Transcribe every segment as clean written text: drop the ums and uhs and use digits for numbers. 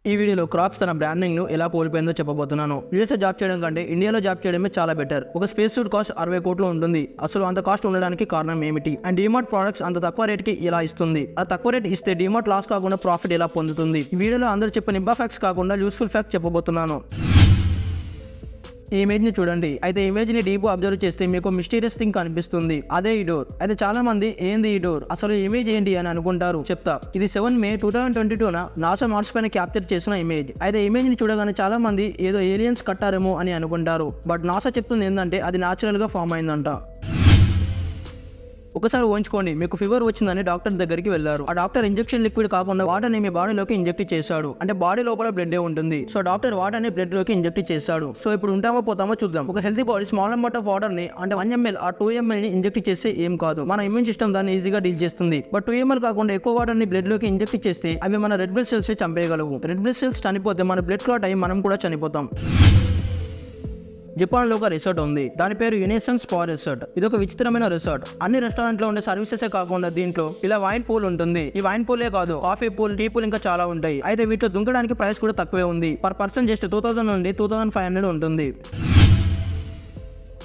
ఈ వీడియోలో క్రాక్స్ తన బ్రాండింగ్ ను ఎలా కోల్పోయిందో చెప్పబోతున్నాను. యూఎస్ జాబ్ చేయడం కంటే ఇండియాలో జాబ్ చేయడమే చాలా బెటర్. ఒక స్పేస్ సూట్ కాస్ట్ 60 కోట్లు ఉంటుంది. అసలు అంత కాస్ట్ ఉండడానికి కారణం ఏమిటి? అండ్ డిమార్ట్ ప్రొడక్ట్స్ అంత తక్కువ రేట్ కి ఇలా ఇస్తుంది. ఆ తక్కువ రేట్ ఇస్తే డిమార్ట్ లాస్ కాకుండా ప్రాఫిట్ ఎలా పొందుతుంది? ఈ వీడియోలో అందరూ చెప్పిన నిబ్బా ఫ్యాక్ట్స్ కాకుండా యూస్ఫుల్ ఫ్యాక్ట్స్ చెప్పబోతున్నాను. ఈ ఇమేజ్ ని చూడండి. అయితే ఇమేజ్ ని డీప్ అబ్జర్వ్ చేస్తే మీకు మిస్టీరియస్ థింగ్ కనిపిస్తుంది. అదే ఈ డోర్. అయితే చాలా మంది ఏంది ఈ డోర్, అసలు ఇమేజ్ ఏంటి అని అనుకుంటారు. చెప్తా. ఇది 7 మే 2022 నాసా మార్స్ పైన క్యాప్చర్ చేసిన ఇమేజ్. అయితే ఇమేజ్ ని చూడగానే చాలా మంది ఏదో ఏలియన్స్ కట్టారేమో అని అనుకుంటారు. బట్ నాసా చెప్తుంది ఏంటంటే అది న్యాచురల్ గా ఫామ్ అయిందంట. ఒకసారి ఊహించుకోండి, మీకు ఫీవర్ వచ్చిందని డాక్టర్ దగ్గరికి వెళ్లారు. ఆ డాక్టర్ ఇంజెక్షన్ లిక్విడ్ కాకుండా వాటర్ ని మీ బాడీలోకి ఇంజెక్ట్ చేశాడు. అంటే బాడీ లోపల బ్లడ్ ఉంటుంది. సో డాక్టర్ వాటర్ ని బ్లడ్ లోకి ఇంజెక్ట్ చేశాడు. సో ఇప్పుడు ఉంటామో పోతామో చూద్దాం. ఒక healthy body small amount of water ని అంటే 1 ml ఆ 2 ml ని ఇంజెక్ట్ చేస్తే ఏం కాదు. మన ఇమ్యూన్ సిస్టమ్ దాన్ని ఈజీగా డీల్ చేస్తుంది. బట్ 2 ml కాకుండా ఎక్కువ వాటర్ ని బ్లడ్ లోకి ఇంజెక్ట్ చేస్తే అవి మన రెడ్ బ్లడ్ సెల్స్ చంపేయగలవు. రెడ్ బ్లడ్ సెల్స్ చనిపోతే మన బ్లడ్ క్లాట్ అయ్యి మనం కూడా చనిపోతాం. జపాన్ లో ఒక రిసార్ట్ ఉంది. దాని పేరు యునేసన్ స్పా రిసార్ట్. ఇది ఒక విచిత్రమైన రిసార్ట్. అన్ని రెస్టారెంట్ లో ఉండే సర్వీసెస్ కాకుండా దీంట్లో ఇలా వైన్ పూల్ ఉంటుంది. ఈ వైన్ పూలే కాదు, కాఫీ పూల్, టీ పూల్ ఇంకా చాలా ఉంటాయి. అయితే వీటిలో దుంకడానికి ప్రైస్ కూడా తక్కువే ఉంది. పర్ పర్సన్ జస్ట్ 2000 నుండి 2500 ఉంటుంది.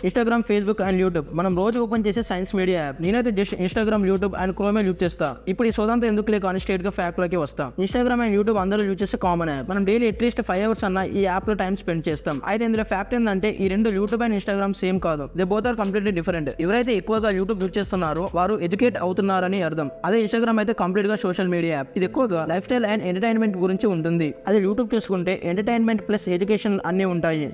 ఇన్స్టాగ్రామ్, ఫేస్బుక్ అండ్ యూట్యూబ్ మనం రోజు ఓపెన్ చేసే సైన్స్ మీడియా యాప్. నేనైతే జస్ట్ ఇన్స్టాగ్రామ్, యూట్యూబ్ అండ్ క్రోమే యూజ్ చేస్తా. ఇప్పుడు ఈ సోదంతా ఎందుకు లేక అని స్ట్రేట్ గా ఫ్యాక్ట్ లోకి వస్తా. ఇన్స్టాగ్రామ్ అండ్ యూట్యూబ్ అందరూ యూజ్ చేసే కామన్ యాప్. మనం డైలీ అట్లీస్ట్ 5 hours అన్న ఈ యాప్ లో టైం స్పెండ్ చేస్తాం. అయితే ఇందులో ఫ్యాక్ట్ ఏంటంటే ఈ రెండు యూట్యూబ్ అండ్ ఇన్స్టాగ్రామ్ సేమ్ కాదు. They both are completely different. ఎవరైతే ఎక్కువగా యూట్యూబ్ యూజ్ చేస్తున్నారో వారు ఎడ్యుకేట్ అవుతున్నారని అర్థం. అదే ఇన్స్టాగ్రామ్ అయితే కంప్లీట్ గా సోషల్ మీడియా యాప్. ఇది ఎక్కువగా లైఫ్ స్టైల్ అండ్ ఎంటర్టైన్మెంట్ గురించి ఉంటుంది. అదే యూట్యూబ్ చూసుకుంటే ఎంటర్టైన్మెంట్ ప్లస్ ఎడ్యుకేషన్ అన్ని ఉంటాయి.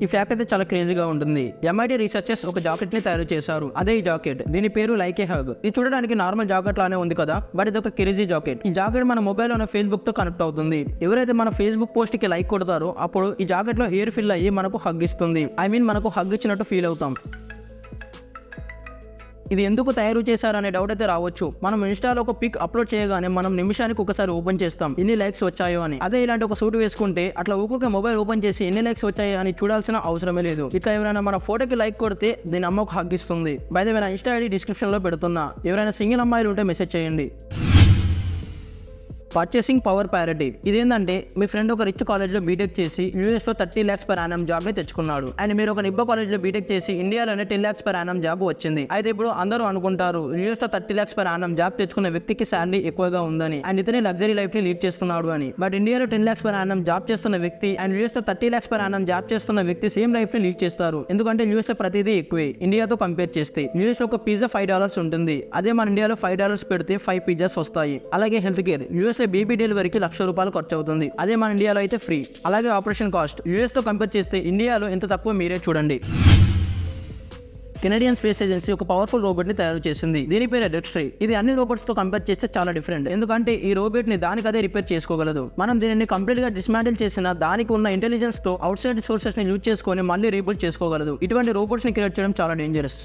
ఈ ఫ్యాక్ట్ అయితే చాలా క్రేజీగా ఉంటుంది. MIT రీసెర్చర్స్ ఒక జాకెట్ ని తయారు చేశారు. అదే ఈ జాకెట్. దీని పేరు లైక్ ఏ హగ్. ఇది చూడడానికి నార్మల్ జాకెట్ లానే ఉంది కదా, బట్ ఇది ఒక క్రేజీ జాకెట్. ఈ జాకెట్ మన మొబైల్ ఉన్న ఫేస్బుక్ తో కనెక్ట్ అవుతుంది. ఎవరైతే మన ఫేస్బుక్ పోస్ట్ కి లైక్ కొడతారో అప్పుడు ఈ జాకెట్ లో ఎయిర్ ఫిల్ అయ్యి మనకు హగ్ ఇస్తుంది. మనకు హగ్ ఇచ్చినట్టు ఫీల్ అవుతాం. ఇది ఎందుకు తయారు చేశారనే డౌట్ అయితే రావచ్చు. మనం ఇన్స్టాలో ఒక పిక్ అప్లోడ్ చేయగానే మనం నిమిషానికి ఒకసారి ఓపెన్ చేస్తాం ఎన్ని లైక్స్ వచ్చాయో అని. అదే ఇలాంటి ఒక సూట్ వేసుకుంటే అట్లా ఒక్కొక్క మొబైల్ ఓపెన్ చేసి ఎన్ని లైక్స్ వచ్చాయో అని చూడాల్సిన అవసరమే లేదు. ఇట్లా ఎవరైనా మన ఫోటోకి లైక్ కొడితే దీని అమ్మకు హగ్ ఇస్తుంది. బై ద వే నా ఇన్స్టా ఐడి డిస్క్రిప్షన్ లో పెడుతున్నా. ఎవరైనా సింగిల్ అమ్మాయిలు ఉంటే మెసేజ్ చేయండి. Purchasing power parity. ఇదేంటంటే మీ ఫ్రెండ్ ఒక రిచ్ కాలేజ్లో బీటెక్ చేసి యూఎస్ లో 30 lakhs per annum జాబ్ ని తెచ్చుకున్నాడు. అండ్ మీరు ఒక నిబ్బ కాలేజ్లో బీటెక్ చేసి ఇండియాలోనే 10 lakhs per annum జాబ్ వచ్చింది. అయితే ఇప్పుడు అందరూ అనుకుంటారు యూఎస్ లో 30 lakhs per annum జాబ్ తెచ్చుకున్న వ్యక్తికి శాలరీ ఎక్కువగా ఉందని అండ్ ఇతనే లగ్జరీ లైఫ్ ని లీడ్ చేస్తున్నాడు అని. బట్ ఇండియాలో 10 lakhs per annum జాబ్ చేస్తున్న వ్యక్తి అండ్ యూఎస్ లో 30 lakhs per annum జాబ్ చేస్తున్న వ్యక్తి సేమ్ లైఫ్ ని లీడ్ చేస్తారు. ఎందుకంటే యూఎస్ లో ప్రతిదీ ఎక్కువే ఇండియాతో కంపేర్ చేస్తే. యూఎస్ లో ఒక పిజ్జా $5 ఉంటుంది. అదే మన ఇండియాలో $5 పెడితే 5 pizzas వస్తాయి. అలాగే హెల్త్ కేర్. యూఎస్ లో బేబీ డెలివరీకి ₹1,00,000 ఖర్చు అవుతుంది. అదే మన ఇండియాలో అయితే ఫ్రీ. అలాగే ఆపరేషన్ కాస్ట్ యూఎస్ తో కంపేర్ చేస్తే ఇండియాలో ఎంత తక్కువ మీరే చూడండి. కెనడియన్ స్పేస్ ఏజెన్సీ ఒక పవర్ఫుల్ రోబోట్ ని తయారు చేసింది. దీని పేరు డెక్స్ట్రీ. ఇది అన్ని రోబోట్స్ తో కంపేర్ చేస్తే చాలా డిఫరెంట్. ఎందుకంటే ఈ రోబోట్ ని దానికదే రిపేర్ చేసుకోగలదు. మనం దీనిని కంప్లీట్ గా డిస్మాంటిల్ చేసిన దానికి ఉన్న ఇంటెలిజెన్స్ తో అవుట్ సైడ్ సోర్సెస్ ని యూజ్ చేసుకొని మళ్ళీ రీబిల్డ్ చేసుకోగలదు. ఇటువంటి రోబోట్స్ ని క్రియేట్ చేయడం చాలా డేంజరస్.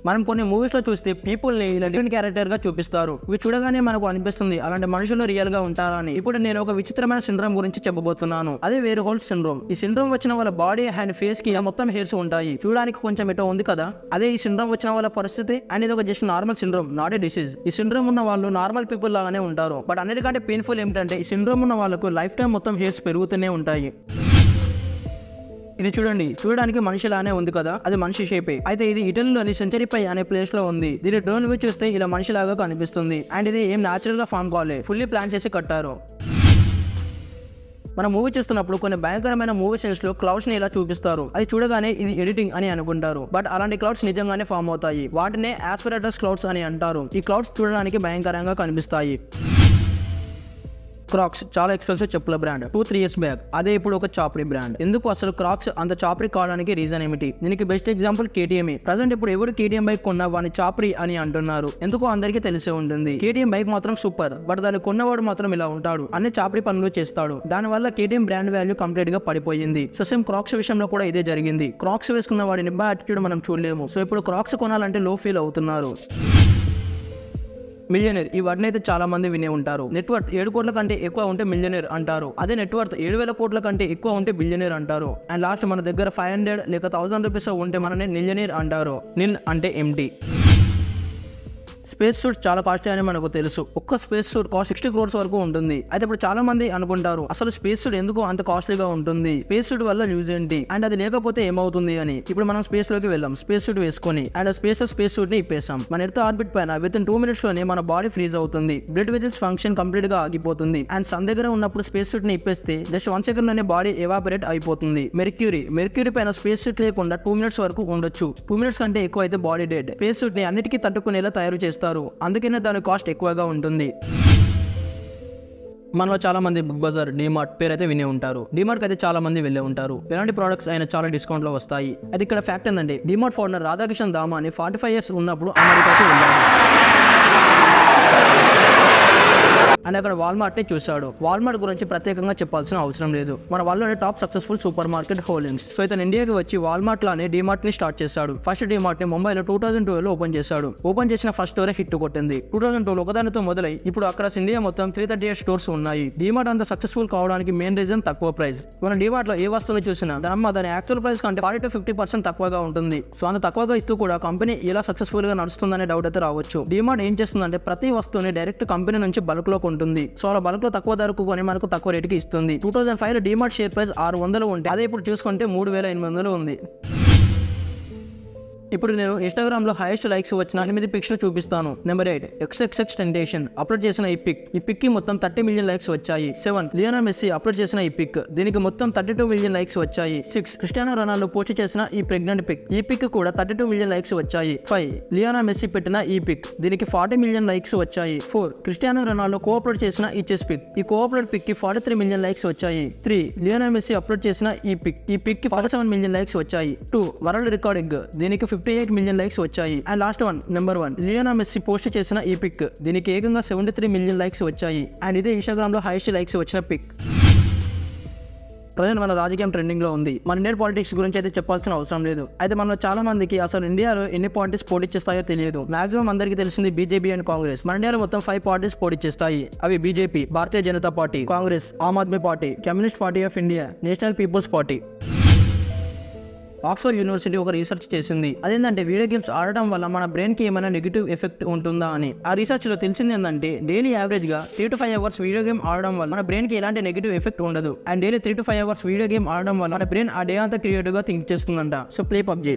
మనం కొన్ని మూవీస్ లో చూస్తే పీపుల్ ని ఇలా డిఫరెంట్ క్యారెక్టర్ గా చూపిస్తారు. ఇవి చూడగానే మనకు అనిపిస్తుంది అలాంటి మనుషులు రియల్ గా ఉంటారని. ఇప్పుడు నేను ఒక విచిత్రమైన సిండ్రోమ్ గురించి చెప్పబోతున్నాను. అదే వేర్ హోల్ఫ్ సిండ్రోమ్. ఈ సిండ్రోమ్ వచ్చిన వాళ్ళ బాడీ అండ్ ఫేస్ కి మొత్తం హెయిర్స్ ఉంటాయి. చూడడానికి కొంచెం ఎటో ఉంది కదా. అదే ఈ సిండ్రోమ్ వచ్చిన వాళ్ళ పరిస్థితి. అండ్ ఇది ఒక just normal syndrome, not a disease. ఈ సిండ్రోమ్ ఉన్న వాళ్ళు నార్మల్ పీపుల్ లాగానే ఉంటారు. బట్ అన్నిటికంటే పెయిన్ఫుల్ ఏమిటంటే ఈ సిండ్రోమ్ ఉన్న వాళ్ళకు లైఫ్ టైం మొత్తం హెయిర్స్ పెరుగుతూనే ఉంటాయి. ఇది చూడండి, చూడడానికి మనిషిలానే ఉంది కదా, అది మనిషి షేపే. అయితే ఇది ఇటలీలోని సెంచరీ పై అనే ప్లేస్ లో ఉంది. దీని డ్రోన్ వ్యూ చూస్తే ఇలా మనిషిలాగా కనిపిస్తుంది. అండ్ ఇది ఏం న్యాచురల్ గా ఫామ్ కాలే, ఫుల్లీ ప్లాన్ చేసి కట్టారు. మనం మూవీ చూస్తున్నప్పుడు కొన్ని భయంకరమైన మూవీ సీన్స్ లో క్లౌడ్స్ ని ఇలా చూపిస్తారు. అది చూడగానే ఇది ఎడిటింగ్ అని అనుకుంటారు. బట్ అలాంటి క్లౌడ్స్ నిజంగానే ఫామ్ అవుతాయి. వాటినే ఆస్పిరేటస్ క్లౌడ్స్ అని అంటారు. ఈ క్లౌడ్స్ చూడడానికి భయంకరంగా కనిపిస్తాయి. క్రాక్స్ చాలా ఎక్స్పెన్సివ్ చెప్పుల బ్రాండ్ 2-3 years బ్యాక్. అదే ఇప్పుడు ఒక చాప్రీ బ్రాండ్. ఎందుకు అసలు క్రాక్స్ అంత చాప్రీ కావడానికి రీజన్ ఏమిటి? దీనికి బెస్ట్ ఎగ్జాంపుల్ KTM. ప్రజెంట్ ఇప్పుడు ఎవరు KTM బైక్ కొన్నా వాడిని చాప్రీ అని అంటున్నారు. ఎందుకో అందరికీ తెలిసే ఉంటుంది. KTM బైక్ మాత్రం సూపర్, బట్ దాన్ని కొన్నవాడు మాత్రం ఇలా ఉంటాడు, అన్ని చాప్రీ పనులు చేస్తాడు. దానివల్ల KTM బ్రాండ్ వాల్యూ కంప్లీట్ గా పడిపోయింది. సో సేమ్ క్రాక్స్ విషయంలో కూడా ఇదే జరిగింది. క్రాక్స్ వేసుకున్న వాడి నిబ్బా యాటిట్యూడ్ మనం చూడలేము. సో ఇప్పుడు క్రాక్స్ కొనాలంటే లో ఫీల్ అవుతున్నారు. మిలియనర్. ఈ వర్డ్ అయితే చాలా మంది వినే ఉంటారు. నెట్వర్త్ 7 కోట్ల కంటే ఎక్కువ ఉంటే మిలియనర్ అంటారు. అదే నెట్వర్త్ 7,000 కోట్ల కంటే ఎక్కువ ఉంటే బిలియనర్ అంటారు. అండ్ లాస్ట్ మన దగ్గర 500 లేక 1000 రూపీస్ ఉంటే మననే నిలియనర్ అంటారు. నిల్ అంటే ఎంటీ. స్పేస్ సూట్ చాలా కాస్ట్లీ అని మనకు తెలుసు. ఒక్క స్పేస్ సూట్ కాస్ట్ 60 crores వరకు ఉంటుంది. అయితే ఇప్పుడు చాలా మంది అనుకుంటారు అసలు స్పేస్ సూట్ ఎందుకు అంత కాస్ట్లీగా ఉంటుంది, స్పేస్ సూట్ వల్ల యూజ్ ఏంటి అండ్ అది లేకపోతే ఏమవుతుంది అని. ఇప్పుడు మనం స్పేస్ లోకి వెళ్ళాం స్పేస్ సూట్ వేసుకొని అండ్ స్పేస్ లో స్పేస్ సూట్ ని ఇప్పేసాం. మన ఎర్త్ ఆర్బిట్ పైన విత్ ఇన్ 2 minutes లోనే మన బాడీ ఫ్రీజ్ అవుతుంది. బ్లడ్ వెజల్స్ ఫంక్షన్ కంప్లీట్ గా ఆగిపోతుంది అండ్ సన్ దగ్గర ఉన్నప్పుడు స్పేస్ సూట్ ని ఇప్పేస్తే జస్ట్ 1 second లోనే బాడీ ఎవాపరేట్ అయిపోతుంది. మెర్క్యూరీ పైన స్పేస్ సూట్ లేకుండా 2 minutes వరకు ఉండొచ్చు. 2 minutes కంటే ఎక్కువ అయితే బాడీ డెడ్. స్పేస్ సూట్ ని అన్నిటికీ తట్టుకునేలా తయారు చేస్తారు, అందుకనే దాని కాస్ట్ ఎక్కువగా ఉంటుంది. మనలో చాలా మంది బిగ్ బజార్, డిమార్ట్ పేరు అయితే వినే ఉంటారు. డిమార్ట్ అయితే చాలా మంది వెళ్ళే ఉంటారు. ఎలాంటి ప్రొడక్ట్స్ అయినా చాలా డిస్కౌంట్ లో వస్తాయి. అది ఇక్కడ ఫ్యాక్ట్ ఏంటంటే డిమార్ట్ ఫౌండర్ రాధాకిషన్ దామాని 45 years ఉన్నప్పుడు అమెరికాకి వెళ్ళాడు అని అక్కడ వాల్మార్ట్ ని చూశాడు. వాల్మార్ట్ గురించి ప్రత్యేకంగా చెప్పాల్సిన అవసరం లేదు, మన వాళ్ళలోనే top successful supermarket holdings. So ఇతను ఇండియాకి వచ్చి వాల్మార్ట్ లానే డిమార్ట్ ని స్టార్ట్ చేశాడు. ఫస్ట్ డిమార్ట్ ని ముంబైలో 2012 లో ఓపెన్ చేశాడు. ఓపెన్ చేసిన ఫస్ట్ స్టోరే హిట్ కొట్టింది. 2012 లో ఒకదానితో మొదలై ఇప్పుడు అక్కడ ఇండియా మొత్తం 338 స్టోర్స్ ఉన్నాయి. డిమార్ట్ అంత సక్సెస్ఫుల్ కావడానికి మెయిన్ రీజన్ తక్కువ ప్రైస్. మన డిమార్ట్ లో ఏ వస్తువులు చూసినా దాని యాక్చువల్ ప్రైస్ కంటే 40 to 50% తక్కువగా ఉంటుంది. సో అంత తక్కువగా ఇస్తూ కూడా కంపెనీ ఇలా సక్సెస్ఫుల్ గా నడుస్తుందనే డౌట్ అయితే రావచ్చు. డిమార్ట్ ఏం చేస్తుందంటే ప్రతి వస్తువుని డైరెక్ట్ కంపెనీ నుంచి బల్క్ లో కొంటుంది. సో అలా బల్క్ లో తక్కువ ధరకు కొని మనకు తక్కువ రేటుకి ఇస్తుంది. 2005 లో డిమార్ట్ షేర్ ప్రైస్ 600 ఉంటే అదే ఇప్పుడు చూసుకుంటే 3800 ఉంది. ఇప్పుడు నేను ఇన్స్టాగ్రామ్ లో హైయెస్ట్ లైక్స్ వచ్చిన 8 పిక్స్ చూపిస్తాను. నెంబర్ 8 XXX టెంటేషన్ అప్లోడ్ చేసిన ఈ పిక్ కి మొత్తం 30 million లైక్స్ వచ్చాయి. 7 లియోనెల్ మెస్సీ అప్లోడ్ చేసిన ఈ పిక్, దీనికి మొత్తం 32 million లైక్స్ వచ్చాయి. 6 క్రిస్టియానో రొనాల్డో పోస్ట్ చేసిన ఈ ప్రెగ్నెంట్ పిక్, ఈ పిక్ కూడా 32 million లైక్స్ వచ్చాయి. 5 లియోనెల్ మెస్సీ పెట్టిన ఈ పిక్, దీనికి 40 million లైక్స్ వచ్చాయి. 4 క్రిస్టియానో రొనాల్డో కో అప్లోడ్ చేసిన ఈ చెస్ పిక్, ఈ కో అప్లోడ్ పిక్ కి 43 million లైక్స్ వచ్చాయి. 3 లియోనెల్ మెస్సీ అప్లోడ్ చేసిన ఈ పిక్ కి 47 million లైక్స్ వచ్చాయి. 2 వరల్డ్ రికార్డ్ ఎగ్, దీనికి 58 million లైక్స్ వచ్చాయి. And last one number 1 Lionel Messi post చేసిన ఈ పిక్, దీనికి ఏకంగా 73 million లైక్స్ వచ్చాయి. అండ్ ఇదే ఇన్స్టాగ్రామ్ లో హైయెస్ట్ లైక్స్ వచ్చిన పిక్. ప్రజెంట్ మన రాజకీయం ట్రెండింగ్ లో ఉంది. మన ఇండియన్ పాలిటిక్స్ గురించి అయితే చెప్పాల్సిన అవసరం లేదు. అయితే మనలో చాలా మందికి అసలు ఇండియాలో ఎన్ని పార్టీస్ పోటీ చేస్తాయో తెలియదు. మాక్సిమం అందరికీ తెలిసింది బీజేపీ అండ్ కాంగ్రెస్. మన ఇండియాలో మొత్తం 5 పార్టీస్ పోటీ చేస్తాయి. అవి BJP, Bharatiya Janata Party, Congress, Aam Aadmi Party, Communist Party of India, National People's Party. Oxford University ఒక రీసెర్చ్ చేసింది. అదేంటంటే వీడియో గేమ్స్ ఆడటం వల్ల మన బ్రెయిన్ కి ఏమైనా నెగిటివ్ ఎఫెక్ట్ ఉంటుందా అని. ఆ రీసెర్చ్ లో తెలిసింది ఏంటంటే డైలీ యావరేజ్ గా 3 to 5 hours వీడియో గేమ్ ఆడడం వల్ల మన బ్రెయిన్ కి ఎలాంటి నెగిటివ్ ఎఫెక్ట్ ఉండదు. And daily 3 to 5 hours video game ఆడడం వల్ల మన బ్రెయిన్ ఆ డే అంతా క్రియేటివ్ గా థింక్ చేస్తుందంట. So play PUBG.